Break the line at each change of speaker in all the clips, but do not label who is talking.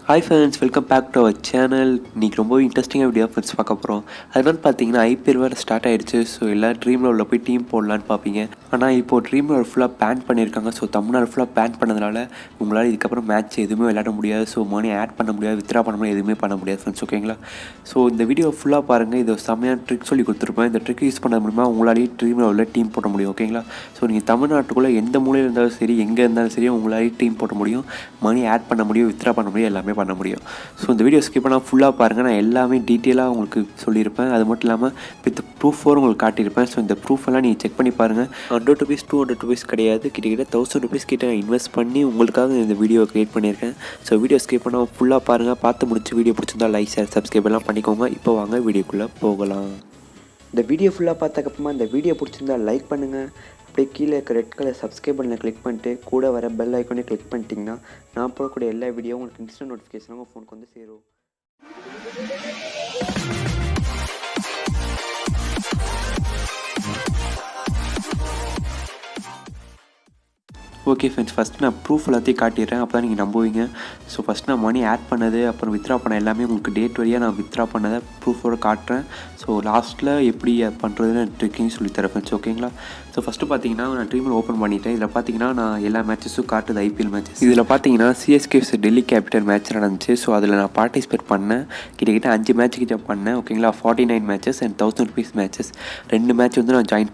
Hi friends, welcome back to our channel. இன்றைக்கி ரொம்ப இன்ட்ரெஸ்டிங்காக வீடியோ ஃப்ரெண்ட்ஸ் பார்க்க போகிறோம். அதனால பார்த்தீங்கன்னா ஐபிஎல் வேறு ஸ்டார்ட் ஆகிடுச்சு. ஸோ எல்லாம் ட்ரீம் லெவலில் போய் டீம் போடலான்னு பார்ப்பீங்க. ஆனால் இப்போது ட்ரீம் லெவல் ஃபுல்லாக பேன் பண்ணியிருக்காங்க. ஸோ தமிழ்நாடு ஃபுல்லாக பேன் பண்ணதுனால உங்களால் இதுக்கப்புறம் மேட்ச் எதுவுமே விளையாட முடியாது. ஸோ மணி ஆட் பண்ண முடியாது, வித்ரா பண்ண முடியாது, எதுவுமே பண்ண முடியாது ஃப்ரெண்ட்ஸ். ஓகேங்களா? ஸோ இந்த வீடியோ ஃபுல்லாக பாருங்கள். இது செம்மையான ட்ரிக் சொல்லி கொடுத்துருப்பேன். இந்த ட்ரிக் யூஸ் பண்ண மூலிமா உங்களாலேயே ட்ரீம் லெவலில் டீம் போட முடியும். ஓகேங்களா? ஸோ நீங்கள் தமிழ்நாட்டுக்குள்ளே எந்த மூலையில் இருந்தாலும் சரி, எங்கே இருந்தாலும் சரி, உங்களாலேயே டீம் போட முடியும், மணி ஆட் பண்ண முடியும், வித்ரா பண்ண முடியும், எல்லாமே பண்ண முடியும். ஸோ இந்த வீடியோ ஸ்கிப் பண்ணால் ஃபுல்லாக பாருங்கள். நான் எல்லாமே டீட்டெயிலாக உங்களுக்கு சொல்லியிருப்பேன். அது மட்டும் இல்லாமல் வித் ப்ரூஃபோடு உங்களுக்கு காட்டியிருப்பேன். ஸோ இந்த ப்ரூஃபெல்லாம் நீங்கள் செக் பண்ணி பாருங்கள். ₹100 ₹200 கிடையாது, கிட்டத்தட்ட ₹1000 கிட்ட நான் இன்வெஸ்ட் பண்ணி உங்களுக்காக இந்த வீடியோ க்ரியேட் பண்ணியிருக்கேன். ஸோ வீடியோ ஸ்கிப் பண்ணால் ஃபுல்லாக பாருங்கள். பார்த்து முடிச்சு வீடியோ பிடிச்சிருந்தா லைக், ஷேர், சப்ஸ்கிரைப் எல்லாம் பண்ணிக்கோங்க. இப்போ வாங்க வீடியோக்குள்ளே போகலாம். இந்த வீடியோ ஃபுல்லாக பார்த்ததுக்கப்புறமா இந்த வீடியோ பிடிச்சிருந்தா லைக் பண்ணுங்கள். அப்படியே கீழே இருக்க ரெட் கலர் சப்ஸ்கிரைப் பண்ணல கிளிக் பண்ணிட்டு கூட வர பெல் ஐக்கானே கிளிக் பண்ணிட்டீங்கன்னா நான் போடக்கூடிய எல்லா வீடியோ உங்களுக்கு இன்ஸ்டன்ட் நோட்டிஃபிகேஷனும் உங்கள் ஃபோனுக்கு வந்து சேரும். ஓகே ஃப்ரெண்ட்ஸ், ஃபஸ்ட்டு நான் ப்ரூஃப் எல்லாத்தையும் காட்டிடுறேன். அப்போ தான் நீங்கள் நம்புவீங்க. ஸோ ஃபஸ்ட் நான் மணி ஆட் பண்ணது, அப்புறம் வித்ரா பண்ண எல்லாமே உங்களுக்கு டேட் வழியாக நான் வித்ரா பண்ணதை ப்ரூஃபோடு காட்டுறேன். ஸோ லாஸ்ட்டில் எப்படி பண்ணுறதுன்னு ட்ரிக்கிங் சொல்லித்தரேன் ஃப்ரெண்ட்ஸ். ஓகேங்களா? ஸோ ஃபஸ்ட்டு பார்த்தீங்கன்னா நான் ட்ரீமில் ஓப்பன் பண்ணிவிட்டேன். இதில் பார்த்தீங்கன்னா நான் எல்லா மேட்சஸும் காட்டுது, ஐபிஎல் மேட்சஸ். இதில் பார்த்தீங்கன்னா சிஎஸ்கே டெல்லி கேபிட்டல் மேட்ச் நடந்துச்சு. ஸோ அதில் நான் பார்ட்டிசிபேட் பண்ணேன். கிட்டத்தட்ட 5 மேட்ச் கிட்ட பண்ணேன். ஓகேங்களா? 49 மேட்சஸ் அண்ட் ₹1000 மேட்சஸ். 2 மேட்ச் வந்து நான் ஜாயின்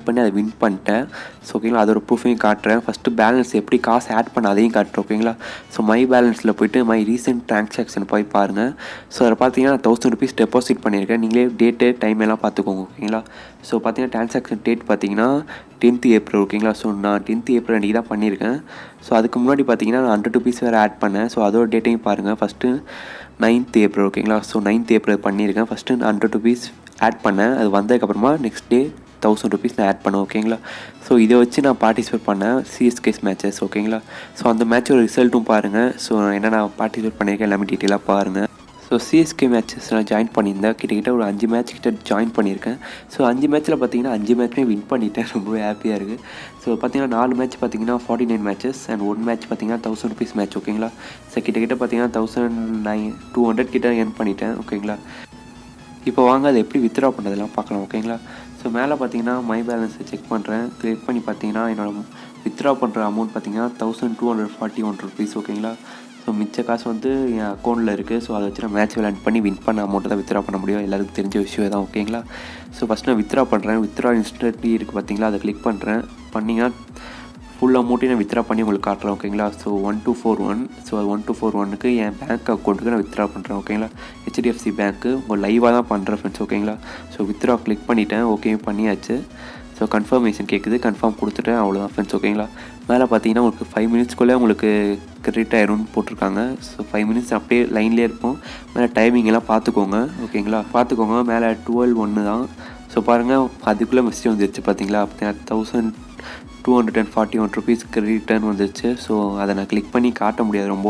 பண்ணி அதை வின் பண்ணிட்டேன். ஸோ ஓகேங்களா? அதோட ப்ரூஃபையும் காட்டுறேன். ஃபஸ்ட்டு பேலன்ஸ் எப்படி காசு ஆட் பண்ண அதையும் காட்டுறேன். ஓகேங்களா? ஸோ மை பேலன்ஸில் போய்ட்டு மை ரீசெண்ட் ட்ரான்சாக்ஷன் போய் பாருங்கள். ஸோ அதில் பார்த்தீங்கன்னா ₹1000 டெபாசிட் பண்ணியிருக்கேன். நீங்களே டேட்டு டைம் எல்லாம் பார்த்துக்கோங்க. ஓகேங்களா? ஸோ பார்த்தீங்கன்னா ட்ரான்சாக்ஷன் டேட் பார்த்தீங்கன்னா 10th ஏப்ரல். ஓகேங்களா? ஸோ நான் 10th ஏப்ரல் அன்றைக்கி தான் பண்ணியிருக்கேன். ஸோ அதுக்கு முன்னாடி பார்த்தீங்கன்னா நான் ₹100 வேறு ஆட் பண்ணேன். ஸோ அதோட டேட்டையும் பாருங்கள். First 9th April. ஓகேங்களா? ஸோ 9th ஏப்ரல் பண்ணியிருக்கேன். ஃபஸ்ட்டு ₹100 ஆட் பண்ணேன். அது வந்ததுக்கப்புறமா நெக்ஸ்ட் டே ₹1000 நான் ஆட் பண்ணேன். ஓகேங்களா? ஸோ இதை வச்சு நான் பார்ட்டிசிபேட் பண்ணேன் சிஎஸ்கேஸ் மேட்சஸ். ஓகேங்களா? ஸோ அந்த மேட்சோட ரிசல்ட்டும் பாருங்கள். ஸோ என்னென்ன பார்ட்டிசிபேட் பண்ணியிருக்கேன் எல்லாமே டீட்டெயிலாக பாருங்கள். ஸோ சிஎஸ்கே மேட்சஸ் நான் ஜாயின் பண்ணியிருந்தேன். கிட்டத்தட்ட ஒரு 5 மேட்ச் கிட்ட ஜாயின் பண்ணியிருக்கேன். ஸோ 5 மேட்ச்சில் பார்த்தீங்கன்னா 5 மேட்ச்மே வின் பண்ணிட்டேன். ரொம்பவே ஹாப்பியாக இருக்குது. ஸோ பார்த்தீங்கன்னா 4 மேட்ச் பார்த்தீங்கன்னா 49 மேட்சஸ் அண்ட் 1 மேட்ச் பார்த்தீங்கன்னா ₹1000 மேட்ச். ஓகேங்களா? ஸோ கிட்டத்தட்ட பார்த்தீங்கன்னா 1200 கிட்ட ஏர்ன் பண்ணிட்டேன். ஓகேங்களா? இப்போ வாங்க அதை எப்படி வித்ரா பண்ணுறதெல்லாம் பார்க்கலாம். ஓகேங்களா? ஸோ மேலே பார்த்தீங்கன்னா மை பேலன்ஸை செக் பண்ணுறேன். கிளிக் பண்ணி பார்த்தீங்கன்னா என்னோடய வித்ரா பண்ணுற அமௌண்ட் பார்த்தீங்கன்னா ₹1241. ஓகேங்களா? ஸோ மிச்ச காசு வந்து என் அக்கௌண்ட்டில் இருக்குது. ஸோ அதை வச்சு நான் மேட்ச் விளையாட் பண்ணி வின் பண்ண அமௌண்ட்டை தான் வித்ரா பண்ண முடியும். எல்லாருக்கும் தெரிஞ்ச விஷயம் தான். ஓகேங்களா? ஸோ ஃபஸ்ட்டு நான் வித்ரா பண்ணுறேன். வித்ரா இன்ஸ்டன்ட்லி இருக்குது பார்த்தீங்களா? அதை கிளிக் பண்ணுறேன். பண்ணிங்கன்னா ஃபுல் அமௌண்ட்டையும் நான் வித்ரா பண்ணி உங்களுக்கு காட்டுறேன். ஓகேங்களா? ஸோ 1241. ஸோ 1241க்கு என் பேங்க் அக்கௌண்ட்டுக்கு நான் வித்ரா பண்ணுறேன். ஓகேங்களா? ஹெச்டிஎஃப்சி பேங்க்கு உங்கள் லைவாக தான் பண்ணுறேன் ஃப்ரெண்ட்ஸ். ஓகேங்களா? ஸோ வித்ரா கிளிக் பண்ணிவிட்டேன். ஓகே பண்ணியாச்சு. ஸோ கன்ஃபர்மேஷன் கேட்குது. கன்ஃபார்ம் கொடுத்துட்டேன். அவ்வளோதான் ஃப்ரெண்ட்ஸ். ஓகேங்களா? மேலே பார்த்தீங்கன்னா உங்களுக்கு 5 மினிட்ஸ்க்குள்ளே உங்களுக்கு கிரெடிட் ஆயிரும்னு போட்டிருக்காங்க. ஸோ 5 மினிட்ஸ் அப்படியே லைன்லேயே இருப்போம். மேலே டைமிங் எல்லாம் பார்த்துக்கோங்க. ஓகேங்களா? பார்த்துக்கோங்க. மேலே 12:01 தான். ஸோ பாருங்கள், அதுக்குள்ளே மெசேஜ் வந்துருச்சு பார்த்தீங்களா? ₹1241 ரிட்டர்ன் வந்துருச்சு. ஸோ அதை நான் கிளிக் பண்ணி காட்ட முடியாது ரொம்ப.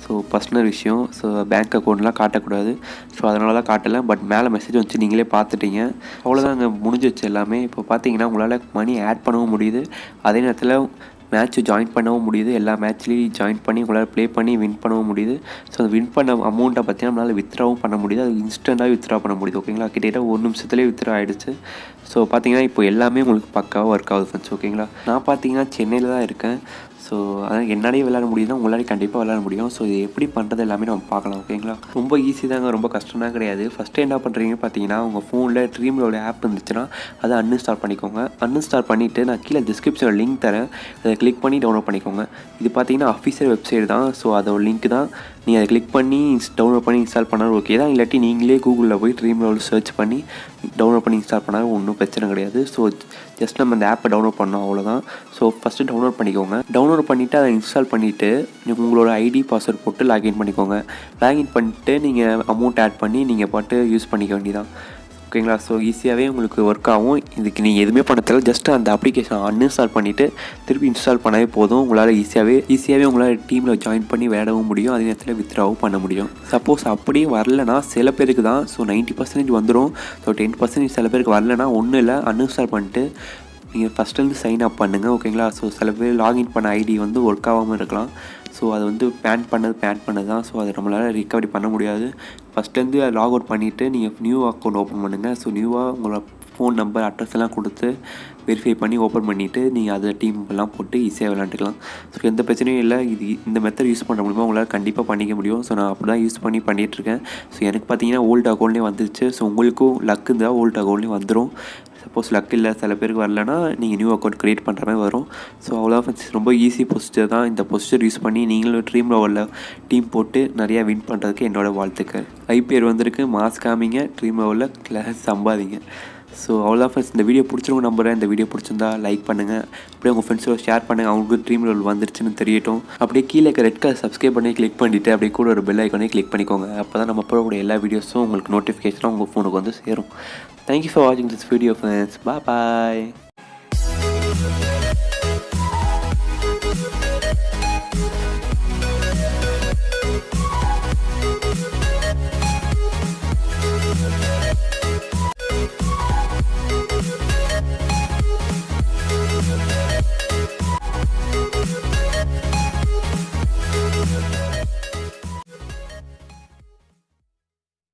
ஸோ பர்சனல் விஷயம். ஸோ பேங்க் அக்கௌண்ட்லாம் காட்டக்கூடாது. ஸோ அதனால தான் காட்டலை. பட் மேலே மெசேஜ் வந்துச்சு, நீங்களே பார்த்துட்டீங்க. அவ்வளோதான், அங்கே முடிஞ்சிச்சு எல்லாமே. இப்போ பார்த்தீங்கன்னா உங்களால் மணி ஆட் பண்ணவும் முடியுது, அதே நேரத்தில் மேட்ச்சு ஜாயின் பண்ணவும் முடியுது. எல்லா மேட்ச்லேயும் ஜாயின் பண்ணி உங்களால் ப்ளே பண்ணி வின் பண்ணவும் முடியுது. ஸோ அந்த வின் பண்ண அமௌண்ட்டை பார்த்தீங்கன்னா நம்மளால் வித்ராவும் பண்ண முடியுது. அது இன்ஸ்டண்ட்டாக வித்ரா பண்ண முடியுது. ஓகேங்களா? கிட்டத்தட்ட 1 நிமிஷத்துலேயே வித்ரா ஆகிடுச்சு. ஸோ பார்த்தீங்கன்னா இப்போ எல்லாமே உங்களுக்கு பக்காவாக ஒர்க் ஆகுது ஃப்ரெண்ட்ஸ். ஓகேங்களா? நான் பார்த்தீங்கன்னா சென்னையில் தான் இருக்கேன். ஸோ அதான் என்னாலேயே விளையாட முடியுதுன்னா உங்களாலேயும் கண்டிப்பாக விளையாட முடியும். ஸோ இது எப்படி பண்ணுறது எல்லாமே நம்ம பார்க்கலாம். ஓகேங்களா? ரொம்ப ஈஸி தாங்க, ரொம்ப கஷ்டம்லாம் கிடையாது. ஃபஸ்ட்டு என்ன பண்ணுறீங்கன்னு பார்த்தீங்கன்னா உங்கள் ஃபோனில் ட்ரீம்லோட ஆப் இருந்துச்சுன்னா அதை அன்இன்ஸ்டால் பண்ணிக்கோங்க. அன்இன்ஸ்டால் பண்ணிவிட்டு நான் கீழே டிஸ்கிரிப்ஷனில் லிங்க் தரேன், அதை கிளிக் பண்ணி டவுன்லோட் பண்ணிக்கோங்க. இது பார்த்தீங்கன்னா அஃபிஷியல் வெப்சைட் தான். ஸோ அதோட லிங்க் தான். நீங்கள் அதை கிளிக் பண்ணி டவுன்லோட் பண்ணி இன்ஸ்டால் பண்ணாலும் ஓகே தான். இல்லாட்டி நீங்களே கூகுளில் போய் ட்ரீம் லெவல் சர்ச் பண்ணி டவுன்லோட் பண்ணி இன்ஸ்டால் பண்ணாலும் ஒன்றும் பிரச்சனை கிடையாது. ஸோ ஜஸ்ட் நம்ம அந்த ஆப்பை டவுன்லோட் பண்ணோம், அவ்வளோதான். ஸோ ஃபஸ்ட்டு டவுன்லோட் பண்ணிக்கோங்க. டவுன்லோட் பண்ணிவிட்டு அதை இன்ஸ்டால் பண்ணிவிட்டு உங்களோட ஐடி பாஸ்வேர்ட் போட்டு லாகின் பண்ணிக்கோங்க. லாகின் பண்ணிட்டு நீங்கள் அமௌண்ட் ஆட் பண்ணி நீங்கள் பாட்டு யூஸ் பண்ணிக்க வேண்டியதான். ஓகேங்களா? ஸோ ஈஸியாகவே உங்களுக்கு ஒர்க் ஆகும். இதுக்கு நீங்கள் எதுவுமே பண்ண தேவை. ஜஸ்ட் அந்த அப்ளிகேஷன் அன்இன்ஸ்டால் பண்ணிவிட்டு திருப்பி இன்ஸ்டால் பண்ணவே போதும். உங்களால் ஈஸியாகவே உங்களால் டீமில் ஜாயின் பண்ணி விளையாடவும் முடியும், அதே நேரத்தில் வித்ராவும் பண்ண முடியும். சப்போஸ் அப்படியே வரலனா சில பேருக்கு தான். ஸோ 90% வந்துடும். ஸோ 10% சில பேருக்கு வரலனா ஒன்றும் இல்லை, அன்இன்ஸ்டால் பண்ணிட்டு நீங்கள் ஃபஸ்ட்டு சைன் அப் பண்ணுங்கள். ஓகேங்களா? ஸோ சில பேர் லாகின் பண்ண ஐடி வந்து ஒர்க் ஆகாமல் இருக்கலாம். ஸோ அது வந்து பேன் பண்ணது தான். ஸோ அதை நம்மளால் ரிகவரி பண்ண முடியாது. ஃபஸ்ட்லேருந்து லாக் அவுட் பண்ணிவிட்டு நீங்கள் நியூ அக்கௌண்ட் ஓப்பன் பண்ணுங்கள். ஸோ நியூவாக உங்களோட ஃபோன் நம்பர் அட்ரஸ் எல்லாம் கொடுத்து வெரிஃபை பண்ணி ஓப்பன் பண்ணிவிட்டு நீங்கள் அதை டீம் எல்லாம் போட்டு ஈஸியாக விளாண்டுக்கலாம். ஸோ எந்த பிரச்சனையும் இல்லை. இந்த மெத்தட் யூஸ் பண்ணுற மூலிமா உங்களால் கண்டிப்பாக பண்ணிக்க முடியும். ஸோ நான் அப்படி தான் யூஸ் பண்ணிகிட்ருக்கேன். ஸோ எனக்கு பார்த்தீங்கன்னா ஓல்டு அக்கௌண்ட்லேயே வந்துருச்சு. ஸோ உங்களுக்கும் லக் இருந்தால் ஓல்டு அக்கௌண்ட்லேயும் வந்துடும். சப்போஸ் லக் இல்லை, சில பேருக்கு வரலன்னா நீங்கள் நியூ அக்கௌண்ட் க்ரியேட் பண்ணுற மாதிரி வரும். ஸோ அவ்வளோ ரொம்ப ஈஸி ப்ரொசீஜர் தான். இந்த ப்ரொசீஜர் யூஸ் பண்ணி நீங்களும் ட்ரீம் லெவலில் டீம் போட்டு நிறையா வின் பண்ணுறதுக்கு என்னோடய வாழ்த்துக்கள். ஐபிஎல் வந்திருக்கு, மாஸ் காமிங்க, ட்ரீம் லெவலில் கிளாஸ் சம்பாதிங்க. ஸோ அவ்வளோதான் ஃப்ரெண்ட்ஸ். இந்த வீடியோ பிடிச்சிருங்க நம்புறேன். இந்த வீடியோ பிடிச்சிருந்தா லைக் பண்ணுங்கள். அப்படியே உங்கள் ஃப்ரெண்ட்ஸோட ஷேர் பண்ணுங்கள். அவங்களுக்கு ட்ரீம் லெவல் வந்துருச்சுன்னு தெரியட்டும். அப்படியே கீழே இருக்க ரெட் கலர் சப்ஸ்கிரைப் பண்ணி கிளிக் பண்ணிவிட்டு அப்படியே கூட ஒரு பெல் ஐக்கானே கிளிக் பண்ணிக்கோங்க. அப்போ தான் நம்ம போடக்கூடிய எல்லா வீடியோஸும் உங்களுக்கு நோட்டிஃபிகேஷனாக உங்கள் ஃபோனுக்கு வந்து சேரும். தேங்க்யூ ஃபார் வாட்சிங் திஸ் வீடியோ ஃப்ரெண்ட்ஸ். பாய்.